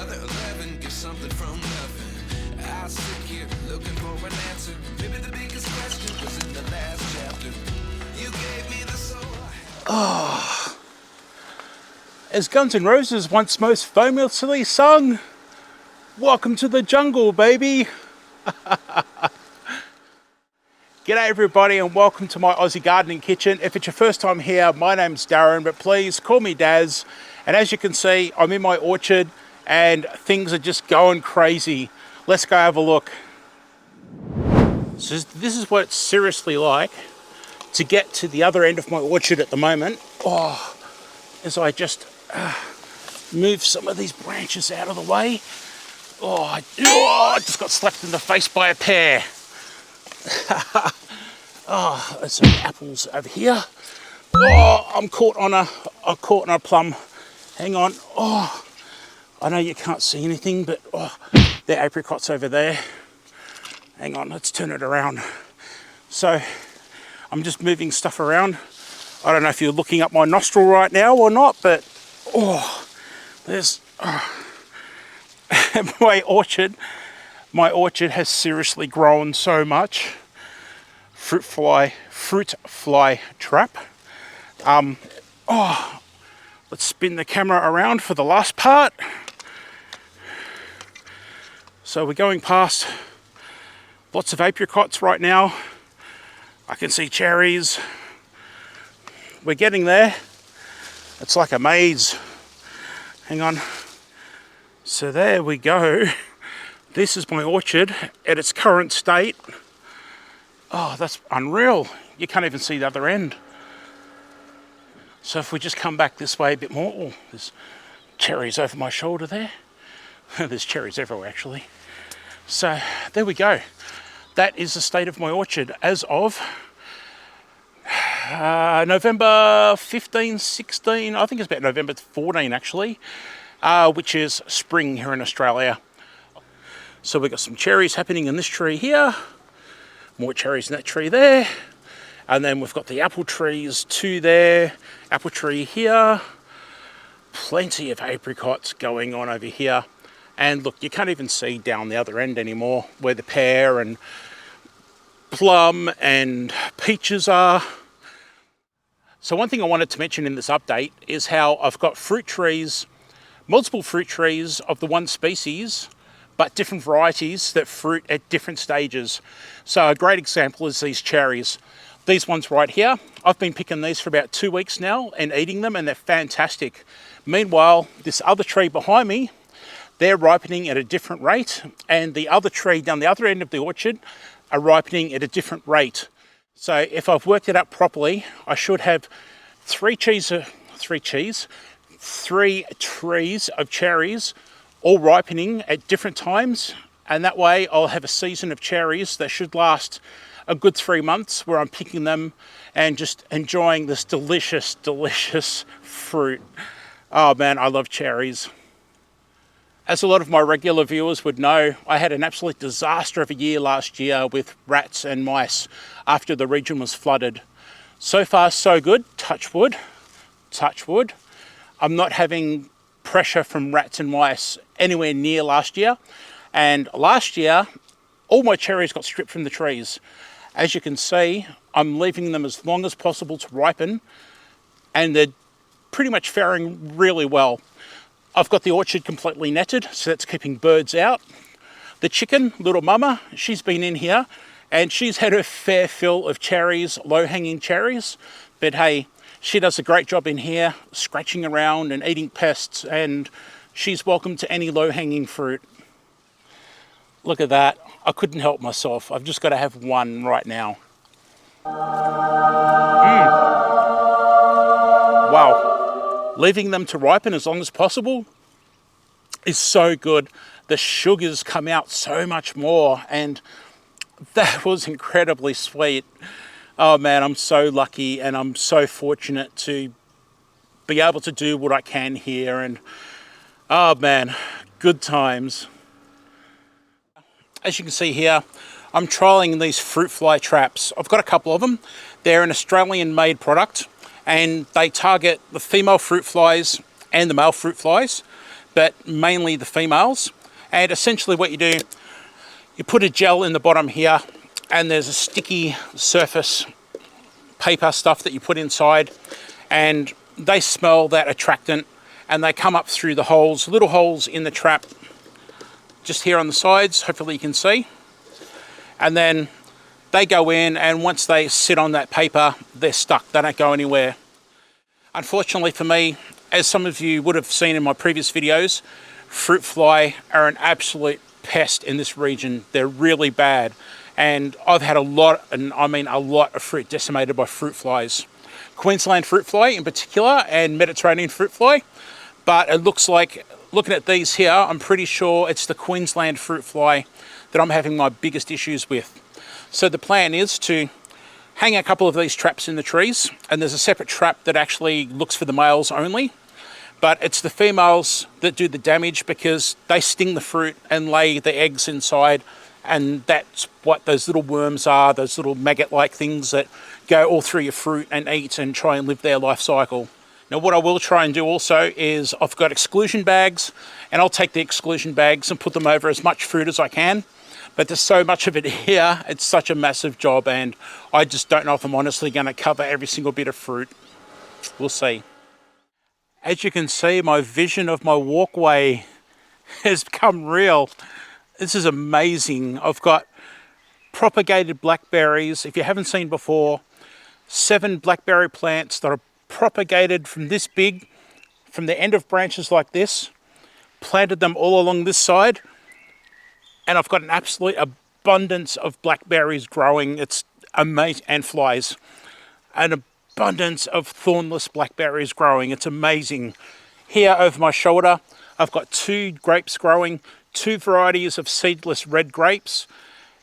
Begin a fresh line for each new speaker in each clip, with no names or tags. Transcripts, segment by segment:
another 11, get something from nothing. I sit here looking for an answer. Maybe the biggest question was in the last chapter. You gave me the soul.
As Guns N' Roses once most famously sung, welcome to the jungle, baby. G'day everybody and welcome to my Aussie gardening kitchen. If it's your first time here, my name's Darren, but please call me Daz. And as you can see, I'm in my orchard and things are just going crazy. Let's go have a look. So this is what it's seriously like to get to the other end of my orchard at the moment. As I just move some of these branches out of the way. I just got slapped in the face by a pear. There's some apples over here. I'm caught on a plum. Hang on. I know you can't see anything, but there are apricots over there. Hang on, let's turn it around. So I'm just moving stuff around. I don't know if you're looking up my nostril right now or not, but there's my orchard has seriously grown so much. Fruit fly trap. Let's spin the camera around for the last part. So we're going past lots of apricots right now. I can see cherries. We're getting there. It's like a maze. Hang on. So there we go. This is my orchard at its current state. That's unreal. You can't even see the other end. So if we just come back this way a bit more, there's cherries over my shoulder there. There's cherries everywhere actually. So there we go. That is the state of my orchard as of November 15, 16, I think it's about November 14 actually, which is spring here in Australia. So we've got some cherries happening in this tree here, more cherries in that tree there, and then we've got the apple trees, two there, apple tree here, plenty of apricots going on over here. And look, you can't even see down the other end anymore where the pear and plum and peaches are. So one thing I wanted to mention in this update is how I've got fruit trees, multiple fruit trees of the one species, but different varieties that fruit at different stages. So a great example is these cherries. These ones right here, I've been picking these for about 2 weeks now and eating them, and they're fantastic. Meanwhile, this other tree behind me, they're ripening at a different rate, and the other tree down the other end of the orchard are ripening at a different rate. So if I've worked it out properly, I should have three trees of cherries all ripening at different times, and that way I'll have a season of cherries that should last a good 3 months where I'm picking them and just enjoying this delicious, delicious fruit. Oh man, I love cherries. As a lot of my regular viewers would know, I had an absolute disaster of a year last year with rats and mice after the region was flooded. So far, so good. Touch wood. Touch wood. I'm not having pressure from rats and mice anywhere near last year. And last year, all my cherries got stripped from the trees. As you can see, I'm leaving them as long as possible to ripen, and they're pretty much faring really well. I've got the orchard completely netted, so that's keeping birds out. The chicken, little mama, she's been in here and she's had her fair fill of cherries, low-hanging cherries. But hey, she does a great job in here, scratching around and eating pests, and she's welcome to any low-hanging fruit. Look at that. I couldn't help myself. I've just got to have one right now. Wow. Leaving them to ripen as long as possible is so good. The sugars come out so much more, and that was incredibly sweet. Oh man, I'm so lucky and I'm so fortunate to be able to do what I can here, and oh man, good times. As you can see here, I'm trialing these fruit fly traps. I've got a couple of them. They're an Australian made product, and they target the female fruit flies and the male fruit flies. but mainly the females. And essentially what you do, you put a gel in the bottom here, and there's a sticky surface paper stuff that you put inside, and they smell that attractant, and they come up through the holes, little holes in the trap, just here on the sides, hopefully you can see. And then they go in, and once they sit on that paper, they're stuck, they don't go anywhere. Unfortunately for me, as some of you would have seen in my previous videos, fruit fly are an absolute pest in this region. They're really bad. And I've had a lot, and I mean a lot, of fruit decimated by fruit flies. Queensland fruit fly in particular, and Mediterranean fruit fly. But it looks like, looking at these here, I'm pretty sure it's the Queensland fruit fly that I'm having my biggest issues with. So the plan is to hang a couple of these traps in the trees, and there's a separate trap that actually looks for the males only. But it's the females that do the damage because they sting the fruit and lay the eggs inside, and that's what those little worms are, those little maggot-like things that go all through your fruit and eat and try and live their life cycle. Now what I will try and do also is I've got exclusion bags, and I'll take the exclusion bags and put them over as much fruit as I can. But there's so much of it here, it's such a massive job, and I just don't know if I'm honestly going to cover every single bit of fruit. We'll see. As you can see, my vision of my walkway has become real. This is amazing. I've got propagated blackberries. If you haven't seen before, 7 blackberry plants that are propagated from this big, from the end of branches like this, planted them all along this side, and I've got an absolute abundance of blackberries growing. It's amazing, and flies. An abundance of thornless blackberries growing. It's amazing. Here over my shoulder, I've got 2 grapes growing, 2 varieties of seedless red grapes,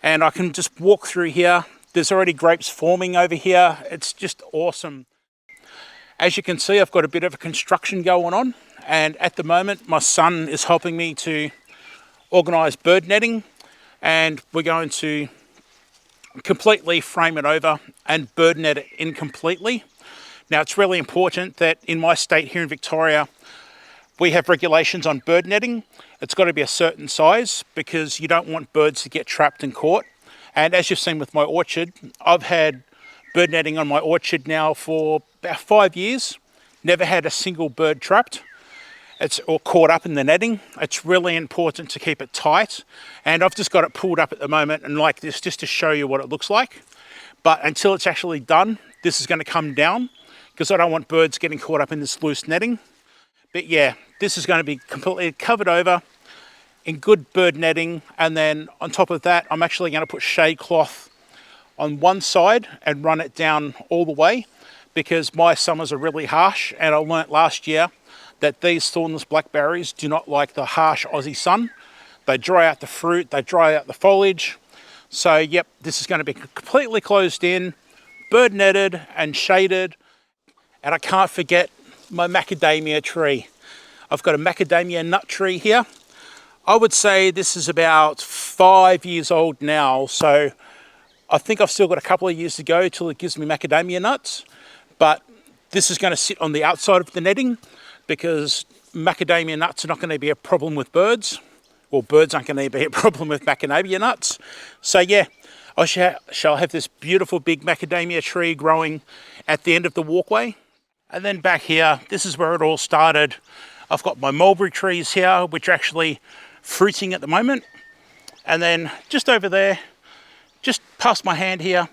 and I can just walk through here. There's already grapes forming over here. It's just awesome. As you can see, I've got a bit of a construction going on, and at the moment my son is helping me to organise bird netting, and we're going to completely frame it over and bird net it in completely. Now it's really important that in my state here in Victoria, we have regulations on bird netting. It's got to be a certain size because you don't want birds to get trapped and caught. And as you've seen with my orchard, I've had bird netting on my orchard now for about 5 years. Never had a single bird trapped. Or caught up in the netting. It's really important to keep it tight. And I've just got it pulled up at the moment and like this just to show you what it looks like. But until it's actually done, this is going to come down because I don't want birds getting caught up in this loose netting. But yeah, this is going to be completely covered over in good bird netting. And then on top of that, I'm actually going to put shade cloth on one side and run it down all the way because my summers are really harsh, and I learnt last year that these thornless blackberries do not like the harsh Aussie sun. They dry out the fruit, they dry out the foliage. So yep, this is going to be completely closed in, bird netted and shaded. And I can't forget my macadamia tree. I've got a macadamia nut tree here. I would say this is about 5 years old now, so I think I've still got a couple of years to go till it gives me macadamia nuts. But this is going to sit on the outside of the netting because macadamia nuts are not going to be a problem with birds. Well, birds aren't going to be a problem with macadamia nuts. So yeah, I shall have this beautiful big macadamia tree growing at the end of the walkway. And then back here, this is where it all started. I've got my mulberry trees here, which are actually fruiting at the moment. And then just over there, just past my hand here,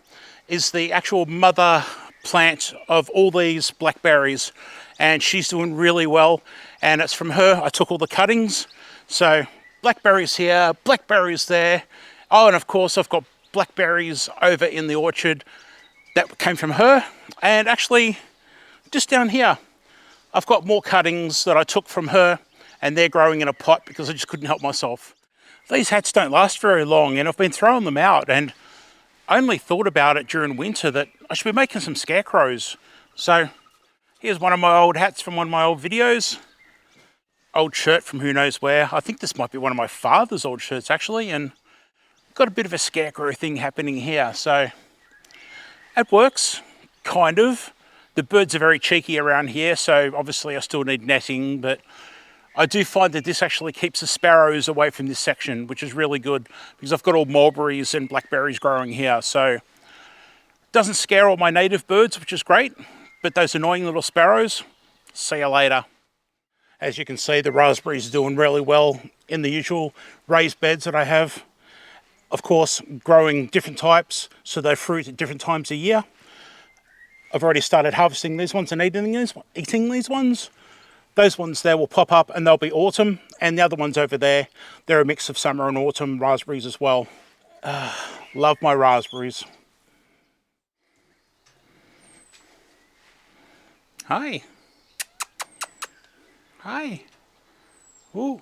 is the actual mother plant of all these blackberries. And she's doing really well. And it's from her I took all the cuttings. So blackberries here, blackberries there. Oh, and of course I've got blackberries over in the orchard that came from her. And actually, just down here, I've got more cuttings that I took from her, and they're growing in a pot because I just couldn't help myself. These hats don't last very long, and I've been throwing them out, and I only thought about it during winter that I should be making some scarecrows. So here's one of my old hats from one of my old videos. Old shirt from who knows where. I think this might be one of my father's old shirts actually, and got a bit of a scarecrow thing happening here. So it works, kind of. The birds are very cheeky around here, so obviously I still need netting, but I do find that this actually keeps the sparrows away from this section, which is really good because I've got all mulberries and blackberries growing here. So it doesn't scare all my native birds, which is great, but those annoying little sparrows, see you later. As you can see, the raspberries are doing really well in the usual raised beds that I have. Of course, growing different types, so they fruit at different times a year. I've already started harvesting these ones and eating these ones. Those ones there will pop up and they'll be autumn, and the other ones over there, they're a mix of summer and autumn raspberries as well. Love my raspberries. Hi. Hi. Ooh.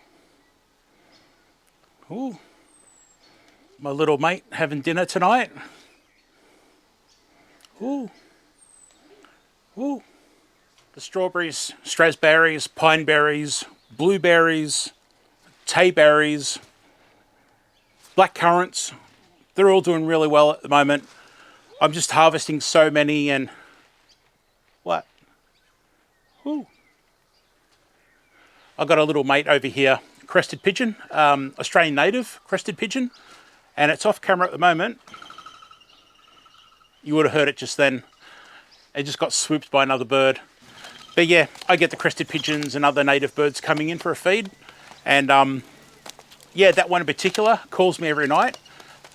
Ooh. My little mate having dinner tonight. Ooh. Ooh. The strawberries, strasberries, pineberries, blueberries, tayberries, black currants, they're all doing really well at the moment. I'm just harvesting so many and... What? Ooh. I've got a little mate over here, crested pigeon, Australian native crested pigeon, and it's off camera at the moment. You would have heard it just then. It just got swooped by another bird. But yeah, I get the crested pigeons and other native birds coming in for a feed. And yeah, that one in particular calls me every night.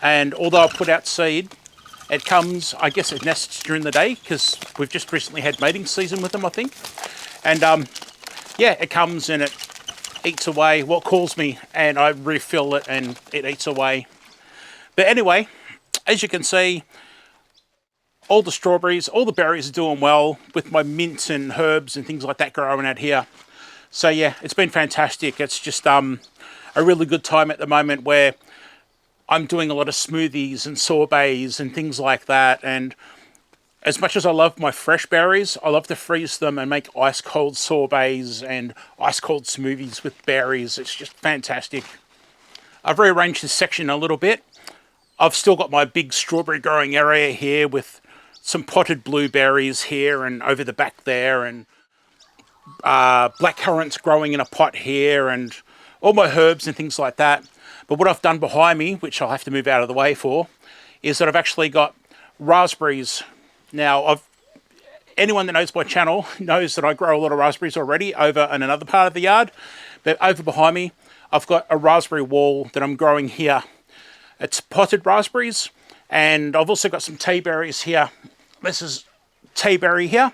And although I put out seed, it comes, I guess it nests during the day because we've just recently had mating season with them, I think. And yeah, it comes and it eats away what calls me, and I refill it and it eats away. But anyway, as you can see, all the strawberries, all the berries are doing well with my mints and herbs and things like that growing out here. So yeah, it's been fantastic. It's just a really good time at the moment where I'm doing a lot of smoothies and sorbets and things like that. And as much as I love my fresh berries, I love to freeze them and make ice cold sorbets and ice cold smoothies with berries. It's just fantastic. I've rearranged this section a little bit. I've still got my big strawberry growing area here with some potted blueberries here and over the back there, and black currants growing in a pot here, and all my herbs and things like that. But what I've done behind me, which I'll have to move out of the way for, is that I've actually got raspberries. Now, anyone that knows my channel knows that I grow a lot of raspberries already over in another part of the yard. But over behind me, I've got a raspberry wall that I'm growing here. It's potted raspberries, and I've also got some tayberries here. This is tayberry here.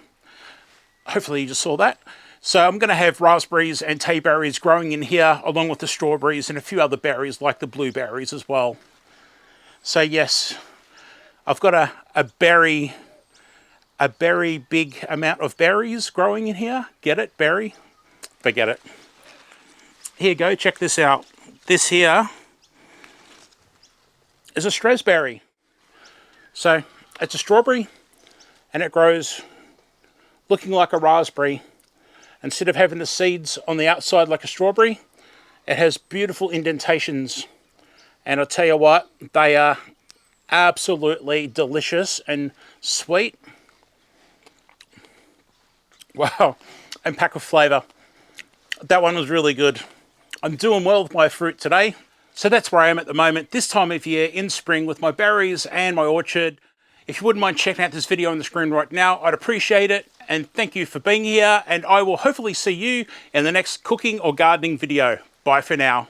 Hopefully you just saw that. So I'm going to have raspberries and tayberries growing in here along with the strawberries and a few other berries like the blueberries as well. So yes, I've got a berry big amount of berries growing in here. Get it? Berry? Forget it. Here you go, check this out. This here is a strasberry. So it's a strawberry and it grows looking like a raspberry. Instead of having the seeds on the outside like a strawberry, it has beautiful indentations. And I'll tell you what, they are absolutely delicious and sweet. Wow, and packed with flavour. That one was really good. I'm doing well with my fruit today. So that's where I am at the moment, this time of year in spring with my berries and my orchard. If you wouldn't mind checking out this video on the screen right now, I'd appreciate it. And thank you for being here. And I will hopefully see you in the next cooking or gardening video. Bye for now.